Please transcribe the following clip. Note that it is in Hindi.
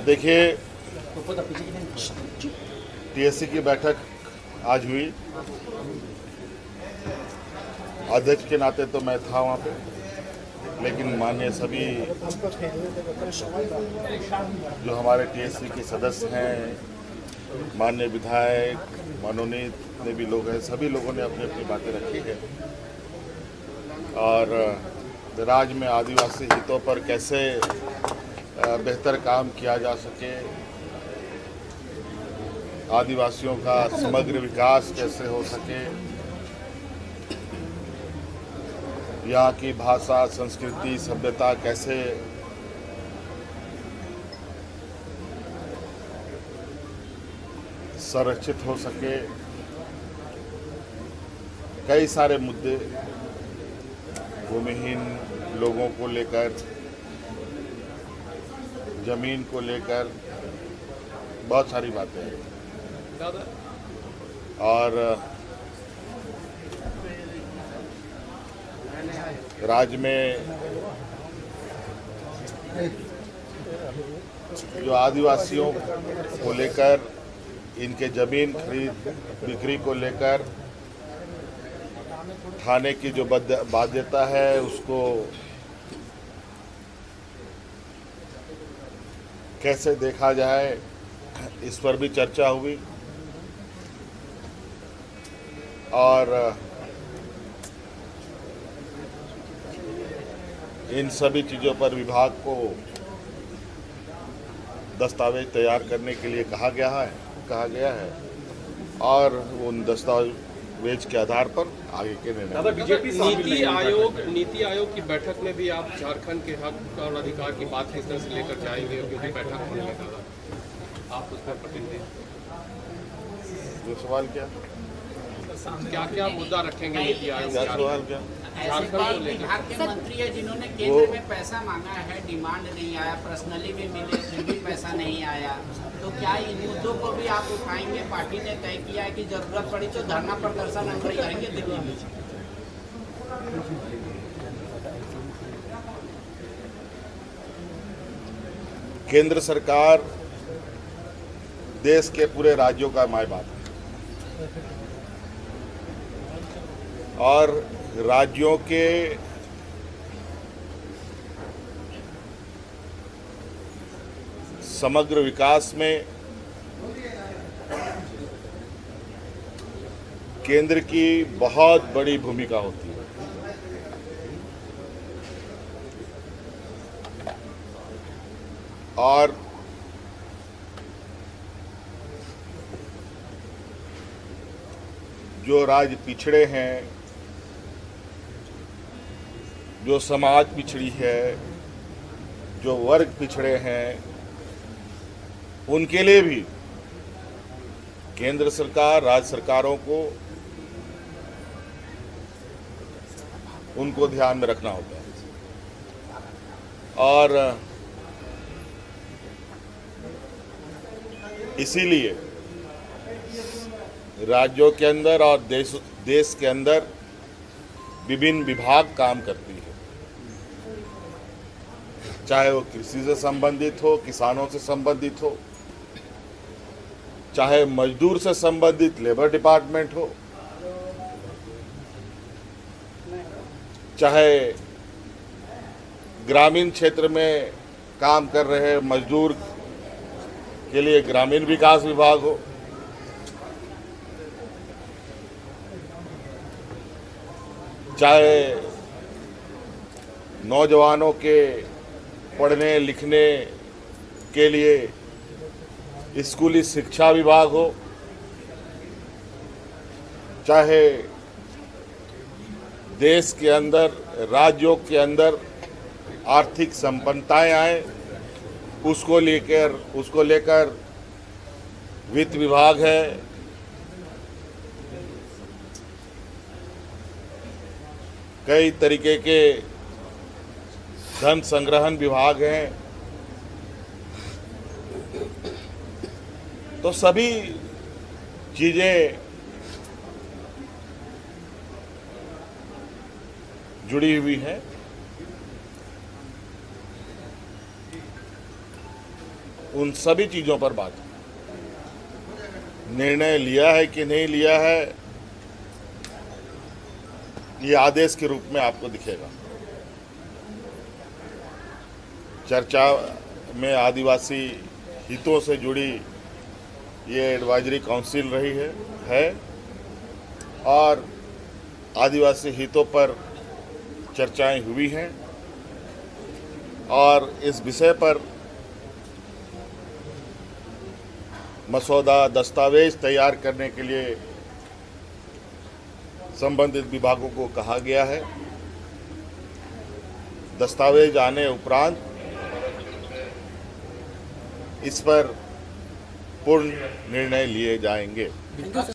देखिए, टीएससी की बैठक आज हुई। अध्यक्ष के नाते तो मैं था वहाँ पे, लेकिन माननीय सभी जो हमारे टीएससी के सदस्य हैं, माननीय विधायक, मनोनीत जितने भी लोग हैं, सभी लोगों ने अपनी अपनी बातें रखी है। और राज्य में आदिवासी हितों पर कैसे बेहतर काम किया जा सके, आदिवासियों का समग्र विकास कैसे हो सके, यहाँ की भाषा, संस्कृति, सभ्यता कैसे संरक्षित हो सके, कई सारे मुद्दे भूमिहीन लोगों को लेकर, जमीन को लेकर बहुत सारी बातें हैं। और राज्य में जो आदिवासियों को लेकर, इनके जमीन खरीद बिक्री को लेकर थाने की जो बाध्यता है, उसको कैसे देखा जाए, इस पर भी चर्चा हुई। और इन सभी चीज़ों पर विभाग को दस्तावेज तैयार करने के लिए कहा गया है और उन दस्तावेज के आधार पर आगे के निर्णय। बीजेपी नीति आयोग की बैठक में भी आप झारखंड के हक और अधिकार की बात किस तरह से लेकर जाएंगे, क्योंकि बैठक होने में दादा आप उसमें प्रतिनिधि, जो सवाल क्या मुद्दा रखेंगे नीति आयोग? सवाल क्या? बिहार के मंत्री है जिन्होंने केंद्र में पैसा मांगा है, डिमांड नहीं आया, पर्सनली भी मिले फिर भी पैसा नहीं आया, तो क्या इन मुद्दों को भी आप उठाएंगे? पार्टी ने तय किया है कि जरूरत पड़ी तो धरना प्रदर्शन हम करेंगे दिल्ली में। केंद्र सरकार देश के पूरे राज्यों का माय बाप है और राज्यों के समग्र विकास में केंद्र की बहुत बड़ी भूमिका होती है। और जो राज्य पिछड़े हैं, जो समाज पिछड़ी है, जो वर्ग पिछड़े हैं, उनके लिए भी केंद्र सरकार, राज्य सरकारों को उनको ध्यान में रखना होता है। और इसीलिए राज्यों के अंदर और देश के अंदर विभिन्न विभाग काम करती है, चाहे वो कृषि से संबंधित हो, किसानों से संबंधित हो, चाहे मजदूर से संबंधित लेबर डिपार्टमेंट हो, चाहे ग्रामीण क्षेत्र में काम कर रहे मजदूर के लिए ग्रामीण विकास विभाग हो, चाहे नौजवानों के पढ़ने लिखने के लिए स्कूली शिक्षा विभाग हो, चाहे देश के अंदर, राज्यों के अंदर आर्थिक संपन्नताएं आए, उसको लेकर वित्त विभाग है, कई तरीके के धन संग्रहण विभाग हैं। तो सभी चीजें जुड़ी हुई हैं उन सभी चीज़ों पर बात हुई। निर्णय लिया है कि नहीं लिया है, ये आदेश के रूप में आपको दिखेगा। चर्चा में आदिवासी हितों से जुड़ी ये एडवाइजरी काउंसिल रही है और आदिवासी हितों पर चर्चाएं हुई हैं और इस विषय पर मसौदा दस्तावेज तैयार करने के लिए संबंधित विभागों को कहा गया है। दस्तावेज आने उपरांत इस पर पूर्ण निर्णय लिए जाएंगे।